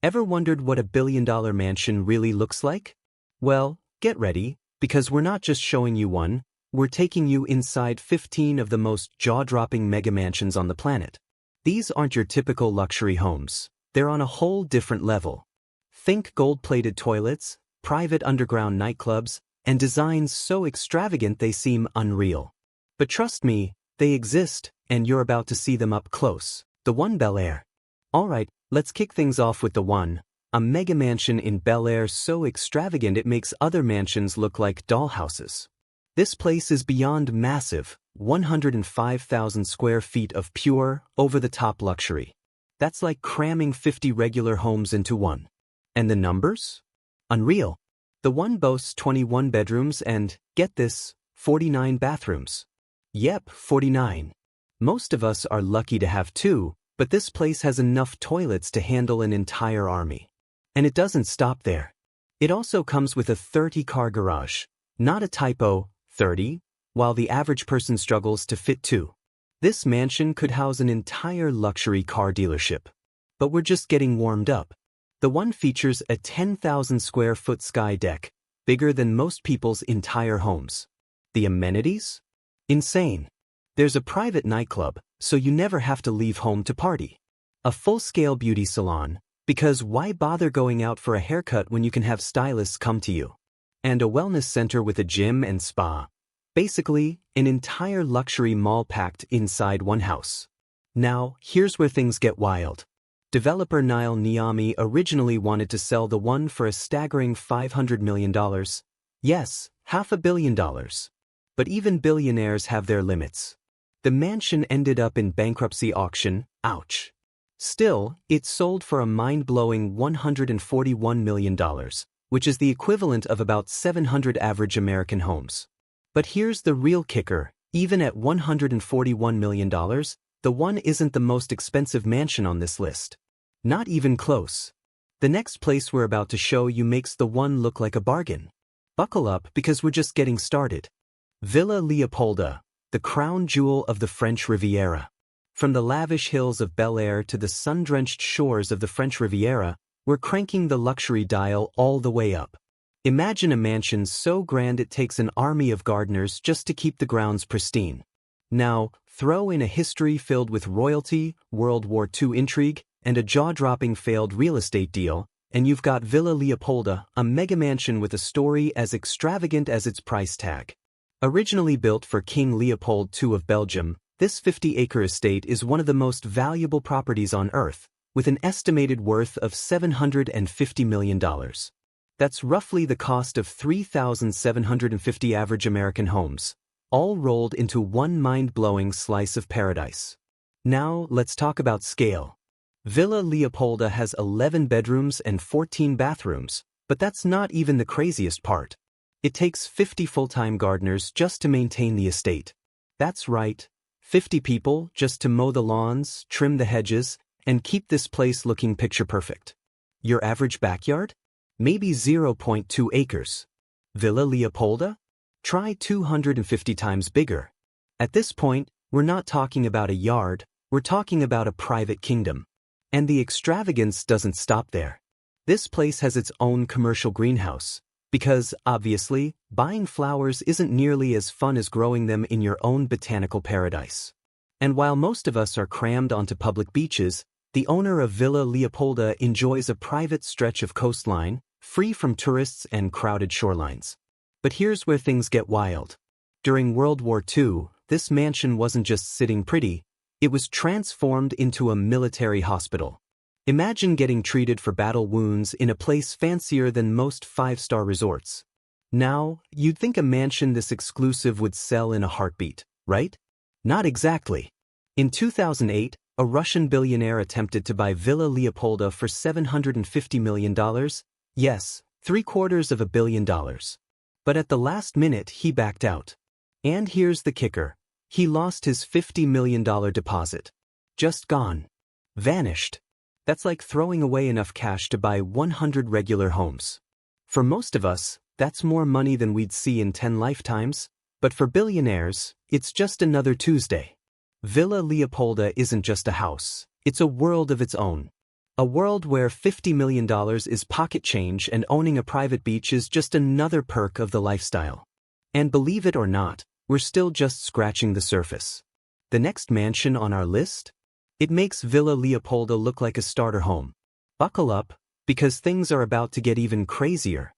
Ever wondered what a billion-dollar mansion really looks like? Well, get ready, because we're not just showing you one, we're taking you inside 15 of the most jaw-dropping mega mansions on the planet. These aren't your typical luxury homes. They're on a whole different level. Think gold-plated toilets, private underground nightclubs, and designs so extravagant they seem unreal. But trust me, they exist, and you're about to see them up close. The One Bel Air. Alright, let's kick things off with the One, a mega mansion in Bel Air so extravagant it makes other mansions look like dollhouses. This place is beyond massive, 105,000 square feet of pure, over-the-top luxury. That's like cramming 50 regular homes into one. And the numbers? Unreal. The One boasts 21 bedrooms and, get this, 49 bathrooms. Yep, 49. Most of us are lucky to have two, but this place has enough toilets to handle an entire army. And it doesn't stop there. It also comes with a 30-car garage. Not a typo, 30, while the average person struggles to fit two. This mansion could house an entire luxury car dealership. But we're just getting warmed up. The One features a 10,000 square foot sky deck, bigger than most people's entire homes. The amenities? Insane. There's a private nightclub, so you never have to leave home to party. A full-scale beauty salon, because why bother going out for a haircut when you can have stylists come to you? And a wellness center with a gym and spa. Basically, an entire luxury mall packed inside one house. Now, here's where things get wild. Developer Niall Niami originally wanted to sell the One for a staggering $500 million. Yes, $500 million. But even billionaires have their limits. The mansion ended up in bankruptcy auction, ouch. Still, it sold for a mind-blowing $141 million, which is the equivalent of about 700 average American homes. But here's the real kicker, even at $141 million, the One isn't the most expensive mansion on this list. Not even close. The next place we're about to show you makes the One look like a bargain. Buckle up because we're just getting started. Villa Leopolda, the crown jewel of the French Riviera. From the lavish hills of Bel Air to the sun-drenched shores of the French Riviera, we're cranking the luxury dial all the way up. Imagine a mansion so grand it takes an army of gardeners just to keep the grounds pristine. Now, throw in a history filled with royalty, World War II intrigue, and a jaw-dropping failed real estate deal, and you've got Villa Leopolda, a mega mansion with a story as extravagant as its price tag. Originally built for King Leopold II of Belgium, this 50-acre estate is one of the most valuable properties on Earth, with an estimated worth of $750 million. That's roughly the cost of 3,750 average American homes, all rolled into one mind-blowing slice of paradise. Now, let's talk about scale. Villa Leopolda has 11 bedrooms and 14 bathrooms, but that's not even the craziest part. It takes 50 full-time gardeners just to maintain the estate. That's right, 50 people just to mow the lawns, trim the hedges, and keep this place looking picture-perfect. Your average backyard? Maybe 0.2 acres. Villa Leopolda? Try 250 times bigger. At this point, we're not talking about a yard, we're talking about a private kingdom. And the extravagance doesn't stop there. This place has its own commercial greenhouse, because, obviously, buying flowers isn't nearly as fun as growing them in your own botanical paradise. And while most of us are crammed onto public beaches, the owner of Villa Leopolda enjoys a private stretch of coastline, free from tourists and crowded shorelines. But here's where things get wild. During World War II, this mansion wasn't just sitting pretty, it was transformed into a military hospital. Imagine getting treated for battle wounds in a place fancier than most five-star resorts. Now, you'd think a mansion this exclusive would sell in a heartbeat, right? Not exactly. In 2008, a Russian billionaire attempted to buy Villa Leopolda for $750 million. Yes, $750 million. But at the last minute he backed out. And here's the kicker. He lost his $50 million deposit. Just gone. Vanished. That's like throwing away enough cash to buy 100 regular homes. For most of us, that's more money than we'd see in 10 lifetimes, but for billionaires, it's just another Tuesday. Villa Leopolda isn't just a house, it's a world of its own. A world where $50 million is pocket change and owning a private beach is just another perk of the lifestyle. And believe it or not, we're still just scratching the surface. The next mansion on our list? It makes Villa Leopolda look like a starter home. Buckle up, because things are about to get even crazier.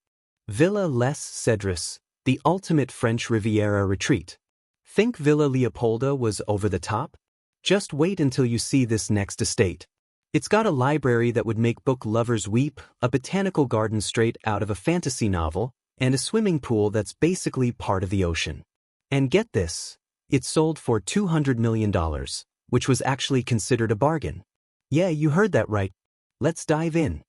Villa Les Cedres, the ultimate French Riviera retreat. Think Villa Leopolda was over the top? Just wait until you see this next estate. It's got a library that would make book lovers weep, a botanical garden straight out of a fantasy novel, and a swimming pool that's basically part of the ocean. And get this, it sold for $200 million, which was actually considered a bargain. Yeah, you heard that right. Let's dive in.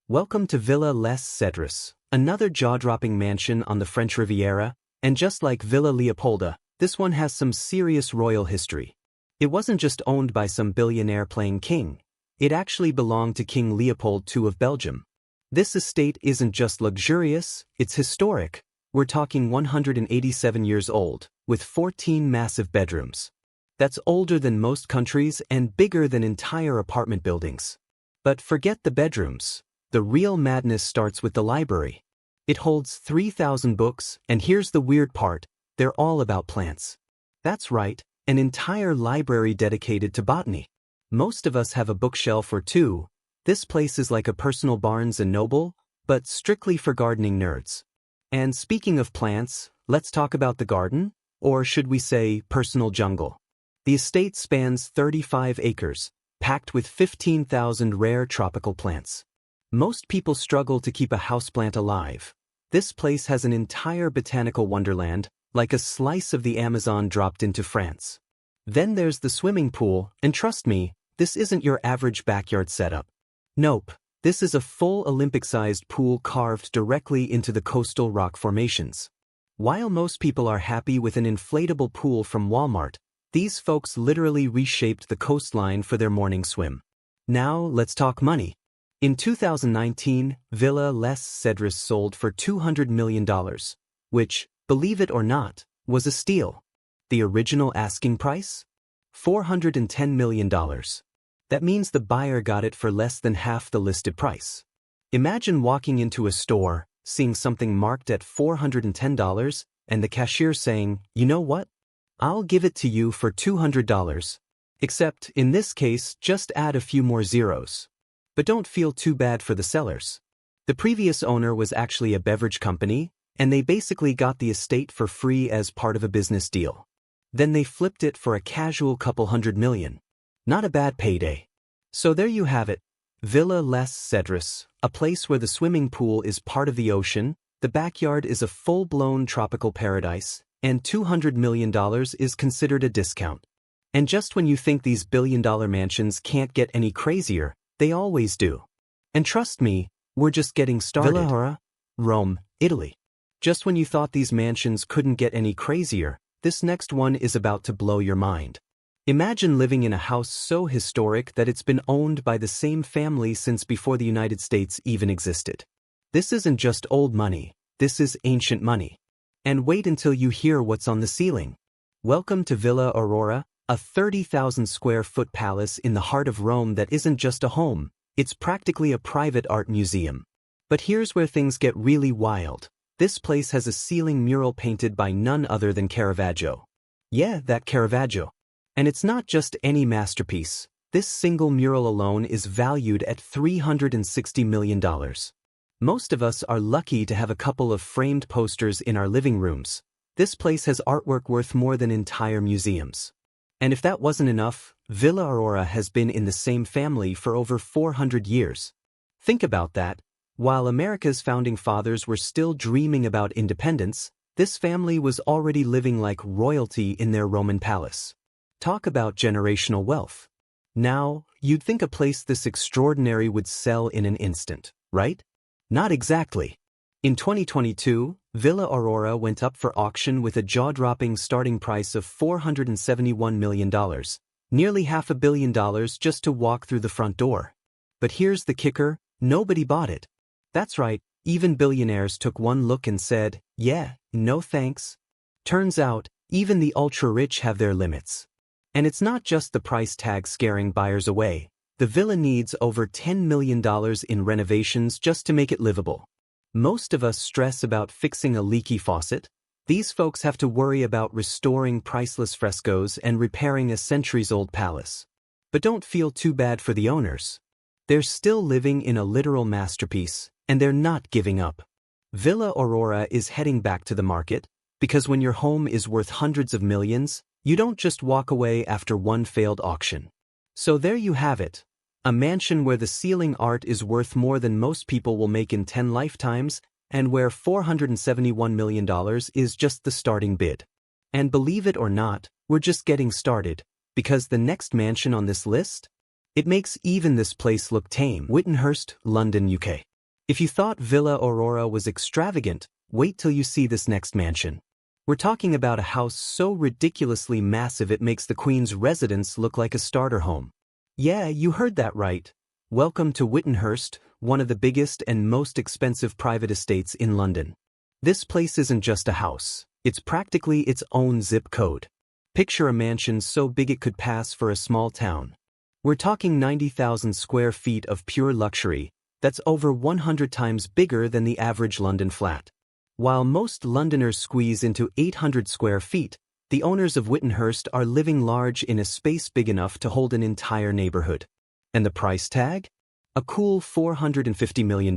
Welcome to Villa Les Cedres, another jaw-dropping mansion on the French Riviera, and just like Villa Leopolda, this one has some serious royal history. It wasn't just owned by some billionaire playing king. It actually belonged to King Leopold II of Belgium. This estate isn't just luxurious, it's historic. We're talking 187 years old, with 14 massive bedrooms. That's older than most countries and bigger than entire apartment buildings. But forget the bedrooms. The real madness starts with the library. It holds 3,000 books, and here's the weird part, they're all about plants. That's right, an entire library dedicated to botany. Most of us have a bookshelf or two. This place is like a personal Barnes & Noble, but strictly for gardening nerds. And speaking of plants, let's talk about the garden, or should we say personal jungle. The estate spans 35 acres, packed with 15,000 rare tropical plants. Most people struggle to keep a houseplant alive. This place has an entire botanical wonderland, like a slice of the Amazon dropped into France. Then there's the swimming pool, and trust me, this isn't your average backyard setup. Nope, this is a full Olympic-sized pool carved directly into the coastal rock formations. While most people are happy with an inflatable pool from Walmart, these folks literally reshaped the coastline for their morning swim. Now, let's talk money. In 2019, Villa Les Cedres sold for $200 million, which, believe it or not, was a steal. The original asking price? $410 million. That means the buyer got it for less than half the listed price. Imagine walking into a store, seeing something marked at $410, and the cashier saying, "You know what? I'll give it to you for $200. Except, in this case, just add a few more zeros. But don't feel too bad for the sellers. The previous owner was actually a beverage company, and they basically got the estate for free as part of a business deal. Then they flipped it for a casual couple $100 million. Not a bad payday. So there you have it. Villa Les Cedres, a place where the swimming pool is part of the ocean, the backyard is a full-blown tropical paradise, and $200 million is considered a discount. And just when you think these billion-dollar mansions can't get any crazier, they always do. And trust me, we're just getting started. Villa Aurora, Rome, Italy. Just when you thought these mansions couldn't get any crazier, this next one is about to blow your mind. Imagine living in a house so historic that it's been owned by the same family since before the United States even existed. This isn't just old money, this is ancient money. And wait until you hear what's on the ceiling. Welcome to Villa Aurora, a 30,000 square foot palace in the heart of Rome that isn't just a home, it's practically a private art museum. But here's where things get really wild. This place has a ceiling mural painted by none other than Caravaggio. Yeah, that Caravaggio. And it's not just any masterpiece. This single mural alone is valued at $360 million. Most of us are lucky to have a couple of framed posters in our living rooms. This place has artwork worth more than entire museums. And if that wasn't enough, Villa Aurora has been in the same family for over 400 years. Think about that. While America's founding fathers were still dreaming about independence, this family was already living like royalty in their Roman palace. Talk about generational wealth. Now, you'd think a place this extraordinary would sell in an instant, right? Not exactly. In 2022, Villa Aurora went up for auction with a jaw-dropping starting price of $471 million, nearly $500 million just to walk through the front door. But here's the kicker, nobody bought it. That's right, even billionaires took one look and said, yeah, no thanks. Turns out, even the ultra-rich have their limits. And it's not just the price tag scaring buyers away. The The villa needs over $10 million in renovations just to make it livable. Most of us stress about fixing a leaky faucet. These folks have to worry about restoring priceless frescoes and repairing a centuries-old palace. But don't feel too bad for the owners. They're still living in a literal masterpiece, and they're not giving up. Villa Aurora is heading back to the market, because when your home is worth hundreds of millions, you don't just walk away after one failed auction. So there you have it. A mansion where the ceiling art is worth more than most people will make in 10 lifetimes, and where $471 million is just the starting bid. And believe it or not, we're just getting started, because the next mansion on this list? It makes even this place look tame. Whittenhurst, London, UK. If you thought Villa Aurora was extravagant, wait till you see this next mansion. We're talking about a house so ridiculously massive it makes the Queen's residence look like a starter home. Yeah, you heard that right. Welcome to Whittenhurst, one of the biggest and most expensive private estates in London. This place isn't just a house, it's practically its own zip code. Picture a mansion so big it could pass for a small town. We're talking 90,000 square feet of pure luxury, that's over 100 times bigger than the average London flat. While most Londoners squeeze into 800 square feet, the owners of Whittenhurst are living large in a space big enough to hold an entire neighborhood. And the price tag? A cool $450 million.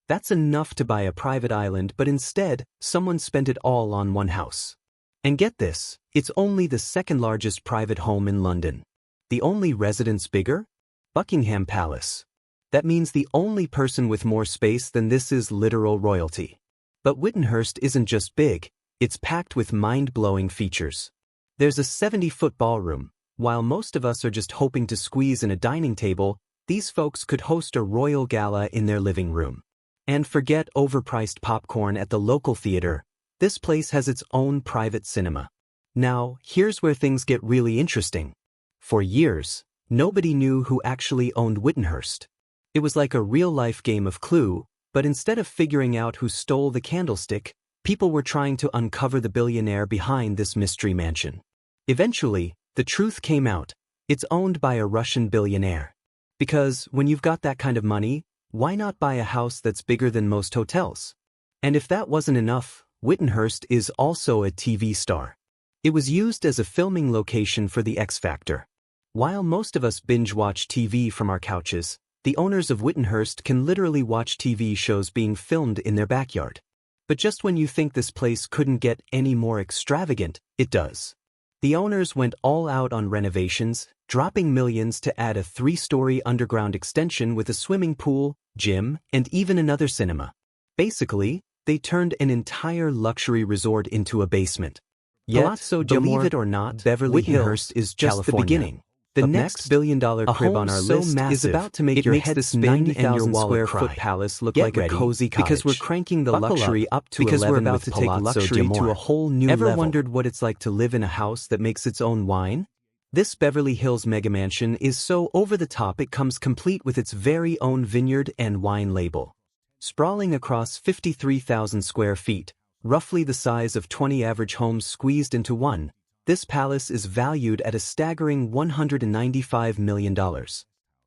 That's enough to buy a private island, but instead, someone spent it all on one house. And get this, it's only the second largest private home in London. The only residence bigger? Buckingham Palace. That means the only person with more space than this is literal royalty. But Whittenhurst isn't just big. It's packed with mind-blowing features. There's a 70-foot ballroom. While most of us are just hoping to squeeze in a dining table, these folks could host a royal gala in their living room. And forget overpriced popcorn at the local theater. This place has its own private cinema. Now, here's where things get really interesting. For years, nobody knew who actually owned Whittenhurst. It was like a real-life game of Clue, but instead of figuring out who stole the candlestick, people were trying to uncover the billionaire behind this mystery mansion. Eventually, the truth came out. It's owned by a Russian billionaire. Because when you've got that kind of money, why not buy a house that's bigger than most hotels? And if that wasn't enough, Whittenhurst is also a TV star. It was used as a filming location for The X Factor. While most of us binge-watch TV from our couches, the owners of Whittenhurst can literally watch TV shows being filmed in their backyard. But just when you think this place couldn't get any more extravagant, it does. The owners went all out on renovations, dropping millions to add a 3-story underground extension with a swimming pool, gym, and even another cinema. Basically, they turned an entire luxury resort into a basement. Yet, Palazzo believe D'Amore, it or not, Beverly Whittenhurst Hills, is just California. the beginning. The Up next next, billion-dollar a crib home on our so list is massive, about to make it your makes head the spin and your 90,000 square square foot cry. palace look Get like a ready, cozy cottage. because we're cranking the Buckle luxury up to because 11 we're about with to take Palazzo luxury D'Amore. to a whole new Ever level. wondered what it's like to live in a house that makes its own wine? This Beverly Hills mega mansion is so over the top it comes complete with its very own vineyard and wine label. Sprawling across 53,000 square feet, roughly the size of 20 average homes squeezed into one, this palace is valued at a staggering $195 million.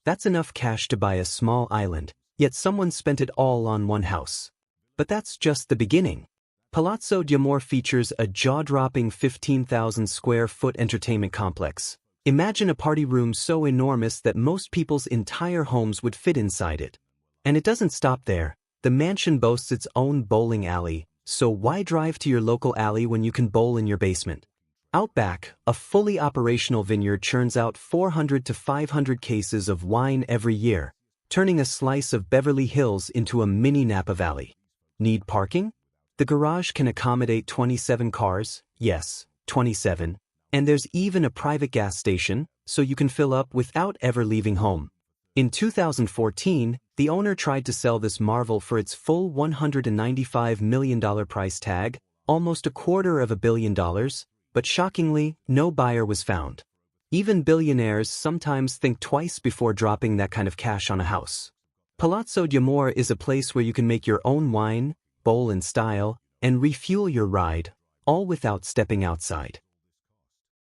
That's enough cash to buy a small island, yet someone spent it all on one house. But that's just the beginning. Palazzo D'Amore features a jaw-dropping 15,000 square foot entertainment complex. Imagine a party room so enormous that most people's entire homes would fit inside it. And it doesn't stop there. The mansion boasts its own bowling alley, so why drive to your local alley when you can bowl in your basement? Out back, a fully operational vineyard churns out 400 to 500 cases of wine every year, turning a slice of Beverly Hills into a mini Napa Valley. Need parking? The garage can accommodate 27 cars, yes, 27, and there's even a private gas station, so you can fill up without ever leaving home. In 2014, the owner tried to sell this marvel for its full $195 million price tag, almost $250 million, but shockingly, no buyer was found. Even billionaires sometimes think twice before dropping that kind of cash on a house. Palazzo D'Amore is a place where you can make your own wine, bowl in style, and refuel your ride, all without stepping outside.